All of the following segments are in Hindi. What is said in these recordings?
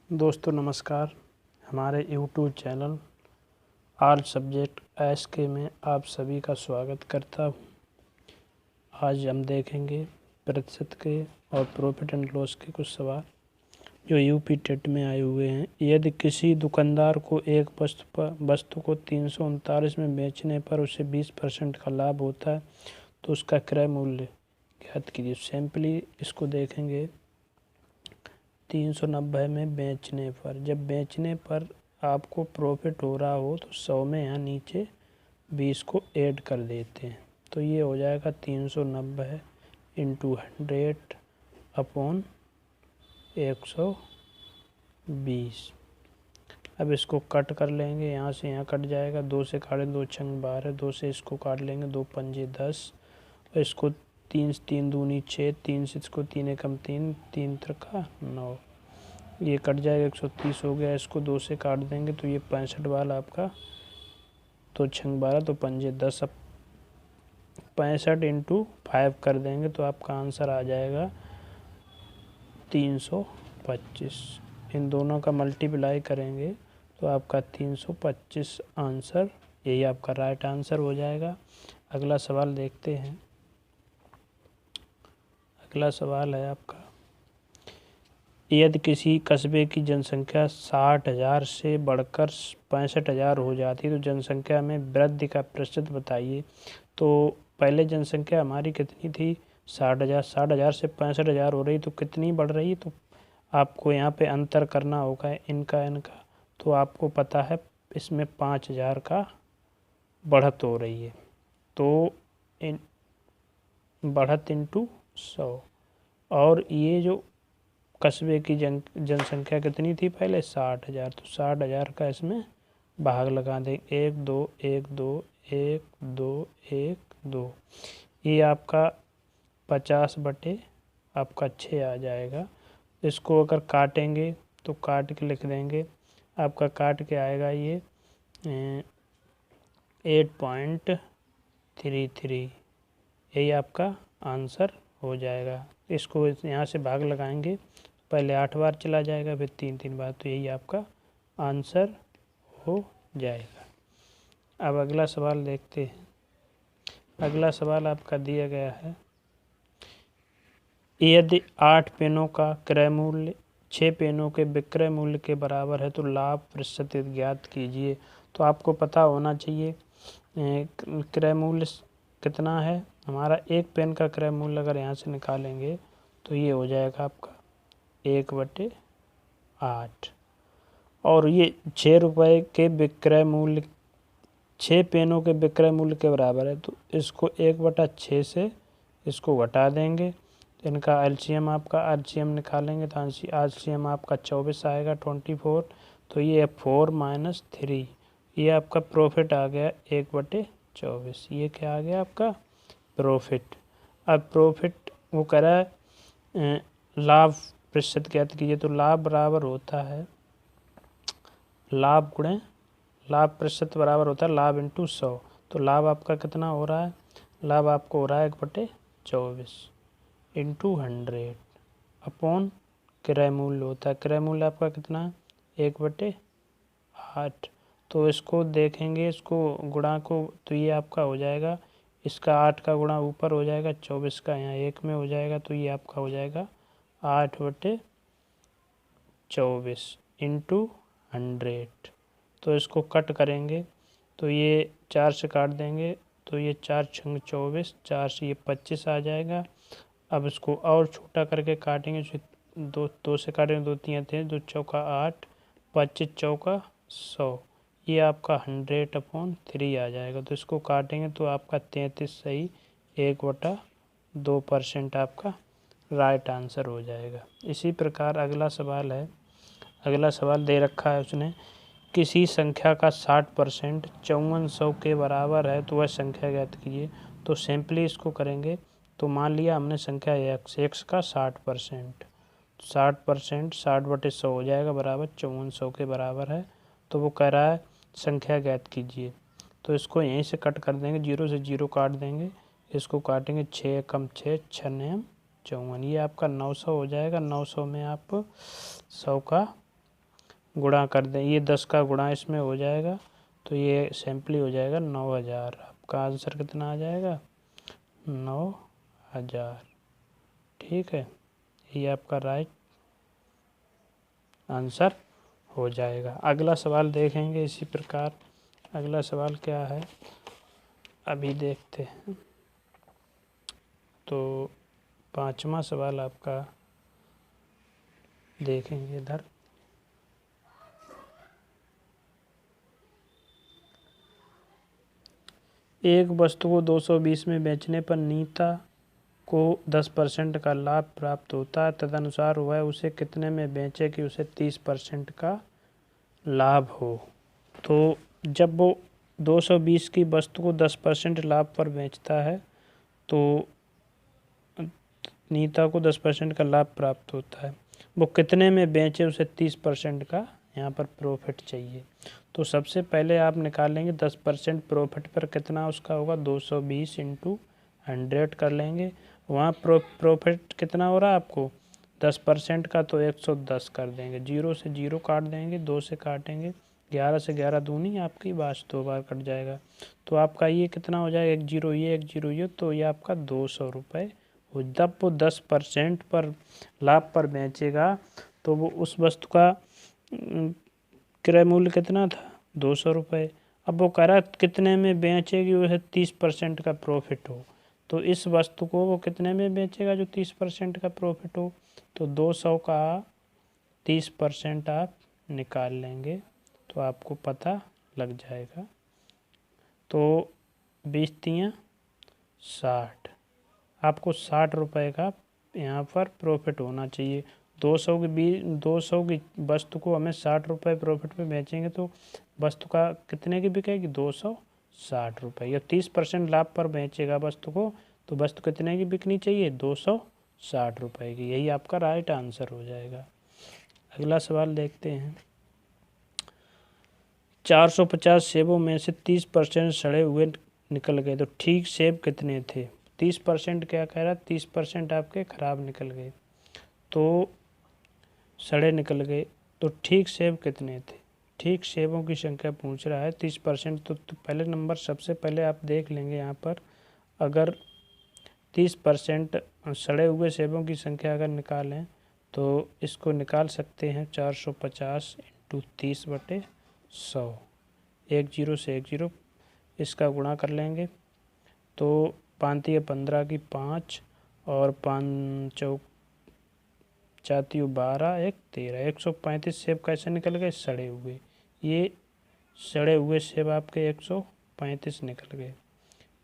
दोस्तों नमस्कार। हमारे YouTube channel all subject SK में आप सभी का स्वागत करता हूँ। आज हम देखेंगे प्रतिशत के और प्रॉफिट एंड लॉस के कुछ सवाल जो यूपी टेट में आए हुए हैं। यदि किसी दुकानदार को एक वस्तु को 339 में बेचने पर उसे 20% का लाभ होता है तो उसका क्रय मूल्य ज्ञात कीजिए। सिंपली इसको देखेंगे। 390 में बेचने पर, जब बेचने पर आपको प्रॉफिट हो रहा हो तो 100 में यहाँ नीचे 20 को ऐड कर देते हैं तो ये हो जाएगा 390 इंटू 100 अपॉन 120। अब इसको कट कर लेंगे, यहाँ से यहाँ कट जाएगा, 2 से काटें 2 छंग 12, 2 से इसको काट लेंगे, 2 पंजे 10 और इसको 3 दूनी 6, 3 से इसको 3 एकम 3, 3 त्रिका 9, ये कट जाएगा, 130 हो गया। इसको 2 से काट देंगे तो ये 65 वाला आपका, 2 छंग 12 तो पंजे 10, अब 65 इंटू 5 कर देंगे तो आपका आंसर आ जाएगा 325। इन दोनों का मल्टीप्लाई करेंगे तो आपका 325 आंसर, यही आपका राइट आंसर हो जाएगा। अगला सवाल देखते हैं। अगला सवाल है आपका, यदि किसी कस्बे की जनसंख्या 60,000 से बढ़कर 65,000 हो जाती है तो जनसंख्या में वृद्धि का प्रतिशत बताइए। तो पहले जनसंख्या हमारी कितनी थी? 60,000। 60,000 से 65,000 हो रही तो कितनी बढ़ रही? तो आपको यहाँ पे अंतर करना होगा इनका। तो आपको पता है इसमें 5,000 का बढ़त हो रही है तो इन बढ़त इंटू 100, और ये जो कस्बे की जनसंख्या कितनी थी पहले? 60,000। तो 60,000 का इसमें भाग लगा दें, 1 2 1 2 1 2 1 2, ये आपका 50 बटे आपका 6 आ जाएगा। इसको अगर काटेंगे तो काट के लिख देंगे, आपका काट के आएगा ये 8.33, यही आपका आंसर हो जाएगा। इसको यहाँ से भाग लगाएंगे, पहले 8 बार चला जाएगा, फिर 3 बार, तो यही आपका आंसर हो जाएगा। अब अगला सवाल देखते हैं। अगला सवाल आपका दिया गया है, यदि 8 पेनों का क्रय मूल्य 6 पेनों के विक्रय मूल्य के बराबर है तो लाभ प्रतिशत ज्ञात कीजिए। तो आपको पता होना चाहिए क्रय मूल्य कितना है हमारा। एक पेन का क्रय मूल्य अगर यहाँ से निकालेंगे तो ये हो जाएगा आपका 1/8, और ये 6 रुपये के विक्रय मूल्य, 6 पेनों के विक्रय मूल्य के बराबर है तो इसको 1/6 से इसको घटा देंगे। इनका एलसीएम, आपका एलसीएम निकालेंगे तो एलसीएम आपका 24 आएगा, 24, तो ये 4 - 3, ये आपका प्रॉफिट आ गया 1/24। ये क्या आ गया आपका? प्रॉफिट। अब प्रॉफिट वो कह रहा है लाभ प्रतिशत ज्ञात कीजिए। तो लाभ बराबर होता है लाभ गुणे लाभ प्रतिशत बराबर होता है लाभ इंटू 100। तो लाभ आपका कितना हो रहा है? लाभ आपको हो रहा है 1/24 इंटू 100 अपॉन क्रय मूल्य होता है। क्रय मूल्य आपका कितना है? 1/8। तो इसको देखेंगे, इसको गुणा को, तो ये आपका हो जाएगा, इसका 8 का गुणा ऊपर हो जाएगा, 24 का यहाँ 1 में हो जाएगा, तो ये आपका हो जाएगा 8/24 इंटू 100। तो इसको कट करेंगे तो ये 4 से काट देंगे तो ये 4 छंग 24, 4 से ये 25 आ जाएगा। अब इसको और छोटा करके काटेंगे, 2 से काटेंगे, 2 3 थे, 2 चौका 8, 25 चौका 100, ये आपका 100/3 आ जाएगा। तो इसको काटेंगे तो आपका 33 सही 1/2% आपका राइट आंसर हो जाएगा। इसी प्रकार अगला सवाल है। अगला सवाल दे रखा है उसने, किसी संख्या का 60% 5400 के बराबर है तो वह संख्या ज्ञात कीजिए। तो सिंपली इसको करेंगे, तो मान लिया हमने संख्या x का 60%, 60% 60/100 हो जाएगा बराबर 5400 के बराबर है। तो वो कह रहा है संख्या ज्ञात कीजिए। तो इसको यहीं से कट कर देंगे, 0 से 0 काट देंगे, इसको काटेंगे, 6 एकम 6, 6 9 54, ये आपका 900 हो जाएगा। 900 में आप 100 का गुणा कर दें, ये 10 का गुणा इसमें हो जाएगा तो ये सिंपली हो जाएगा 9000। आपका आंसर कितना आ जाएगा? 9000। ठीक है, ये आपका राइट आंसर हो जाएगा। अगला सवाल देखेंगे इसी प्रकार। अगला सवाल क्या है अभी देखते हैं। तो 5वां सवाल आपका देखेंगे इधर। एक वस्तु को 220 में बेचने पर नीता को 10% का लाभ प्राप्त होता है, तदनुसार वह उसे कितने में बेचे कि उसे 30% का लाभ हो। तो जब वो 220 की वस्तु को 10% लाभ पर बेचता है तो नीता को 10% का लाभ प्राप्त होता है। वो कितने में बेचे उसे 30% का यहाँ पर प्रॉफिट चाहिए। तो सबसे पहले आप निकालेंगे 10% प्रॉफिट पर कितना उसका होगा, 220 इंटू 100 कर लेंगे। वहाँ प्रॉफिट कितना हो रहा है आपको 10% का, तो 110 कर देंगे। 0 से 0 काट देंगे, 2 से काटेंगे, 11 से 11 दूनी आपकी बात 2 बार कट जाएगा। तो आपका ये कितना हो जाएगा, 1 0 ये 1 0 ये, तो ये आपका 200 रुपये। जब वो 10% पर लाभ पर बेचेगा तो वो उस वस्तु का क्रय मूल्य कितना था, 200 रुपये। अब वो कह रहा कितने में बेचेगी उसे 30% का प्रॉफिट हो। तो इस वस्तु को वो कितने में बेचेगा जो 30% का प्रॉफिट हो। तो 200 का 30% आप निकाल लेंगे तो आपको पता लग जाएगा। तो 20 तियां 60, आपको 60 रुपये का यहाँ पर प्रॉफिट होना चाहिए। 200 की वस्तु को हमें 60 रुपये प्रॉफिट पे बेचेंगे तो वस्तु का कितने की बिकेगी, 260 रुपये। या 30% लाभ पर बेचेगा वस्तु को तो वस्तु कितने की बिकनी चाहिए, 260 रुपये की। यही आपका राइट आंसर हो जाएगा। अगला सवाल देखते हैं। 450 सेबों में से 30% सड़े हुए निकल गए तो ठीक सेब कितने थे। 30% क्या कह रहा है, 30% आपके ख़राब निकल गए तो सड़े निकल गए, तो ठीक सेब कितने थे। ठीक सेबों की संख्या पूछ रहा है 30%। तो पहले नंबर सबसे पहले आप देख लेंगे यहाँ पर, अगर 30% सड़े हुए सेबों की संख्या अगर निकालें तो इसको निकाल सकते हैं 450 इंटू 30/100। 1 0 से 1 0 इसका गुणा कर लेंगे तो 5 या 15 की 5 और 5 चौक 4 12 1 13, 135 सेब कैसे निकल गए, सड़े हुए। ये सड़े हुए सेब आपके 135 निकल गए।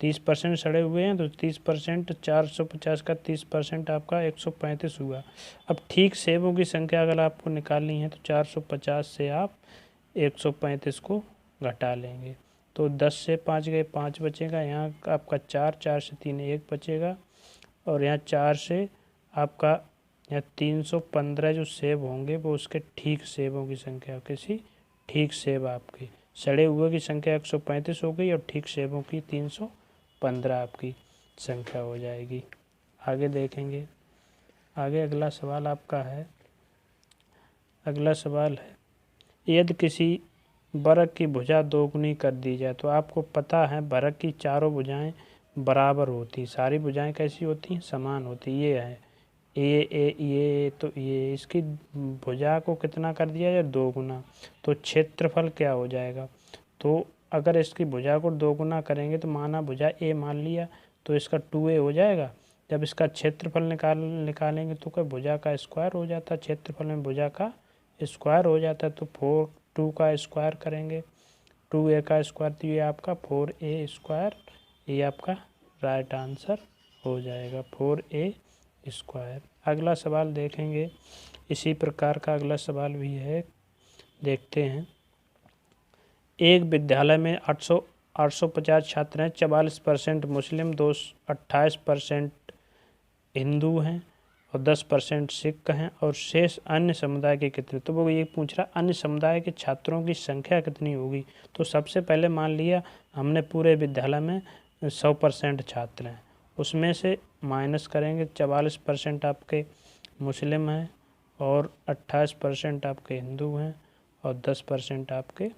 30% सड़े हुए हैं तो 30% 450 का 30% आपका 135 हुआ। अब ठीक सेबों की संख्या अगर आपको निकालनी है तो 450 से आप 135 को घटा लेंगे तो 10 से 5 गए, 5 बचेगा। यहाँ आपका 4 से 3 1 बचेगा और यहाँ 4 से आपका यहाँ 315 जो सेब होंगे वो उसके ठीक सेबों की संख्या, किसी ठीक सेब आपके सड़े हुए की संख्या 135 हो गई और ठीक सेबों की 315 आपकी संख्या हो जाएगी। आगे देखेंगे। आगे अगला सवाल आपका है। अगला सवाल है, यदि किसी वृक्क की भुजा दोगुनी कर दी जाए तो आपको पता है वृक्क की चारों भुजाएं बराबर होती, सारी भुजाएं कैसी होती हैं, समान होती। ये है ये तो ये इसकी भुजा को कितना कर दिया जाए, 2 गुना। तो क्षेत्रफल क्या हो जाएगा, तो अगर इसकी भुजा को 2 गुना करेंगे तो माना भुजा ए मान लिया तो इसका 2a हो जाएगा। जब इसका क्षेत्रफल निकालेंगे तो क्या भुजा का स्क्वायर हो जाता है, क्षेत्रफल में भुजा का स्क्वायर हो जाता है। तो 2 का स्क्वायर करेंगे, 2a का स्क्वायर, तो ये आपका 4a स्क्वायर, ये आपका राइट आंसर हो जाएगा, 4a स्क्वायर। अगला सवाल देखेंगे। इसी प्रकार का अगला सवाल भी है, देखते हैं। एक विद्यालय में 850 छात्र हैं, 44% मुस्लिम, 28% हिंदू हैं और 10% सिख हैं और शेष अन्य समुदाय के कितने। तो वो ये पूछ रहा अन्य समुदाय के छात्रों की संख्या कितनी होगी। तो सबसे पहले मान लिया हमने पूरे विद्यालय में 100% छात्र हैं, उसमें से माइनस करेंगे 44% आपके मुस्लिम हैं और 28% आपके हिंदू हैं और 10% आपके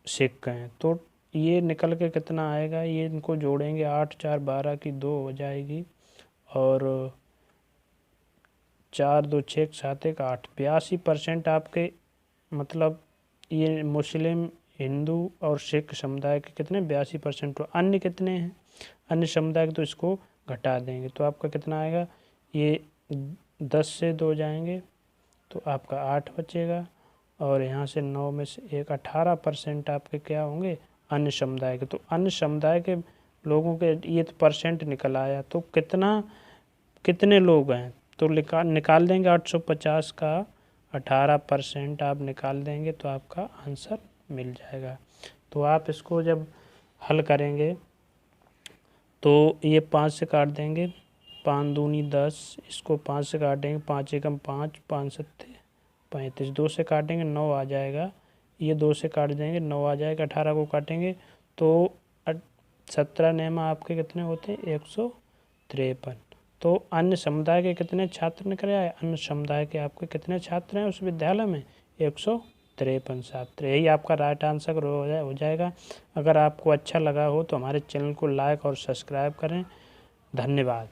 सिख हैं। तो ये निकल के कितना आएगा, ये इनको जोड़ेंगे 8 4 12 की 2 हो जाएगी और 4 2 6 7 1 8, 82% आपके मतलब ये मुस्लिम, हिंदू और सिख समुदाय के कितने 82%। तो अन्य कितने हैं, अन्य समुदाय के तो इसको घटा देंगे तो आपका कितना आएगा, ये 10 से 2 जाएंगे तो आपका 8 बचेगा और यहाँ से 9 में से 1, 18% आपके क्या होंगे अन्य समुदाय के। तो अन्य समुदाय के लोगों के ये तो परसेंट निकल आया, तो कितने लोग हैं तो निकाल देंगे 850 का 18% आप निकाल देंगे तो आपका आंसर मिल जाएगा। तो आप इसको जब हल करेंगे तो ये 5 से काट देंगे, 5 दूनी 10, इसको 5 से काटेंगे, 5 एकम 5, 5 सत्ते 35, 2 से काटेंगे 9 आ जाएगा, ये 2 से काट देंगे 9 आ जाएगा, 18 को काटेंगे तो 17 नेमा आपके कितने होते हैं 153। तो अन्य समुदाय के कितने छात्र निकले आए, अन्य समुदाय के आपके कितने छात्र हैं उस विद्यालय में 153 छात्र। यही आपका राइट आंसर हो जाएगा। अगर आपको अच्छा लगा हो तो हमारे चैनल को लाइक और सब्सक्राइब करें। धन्यवाद।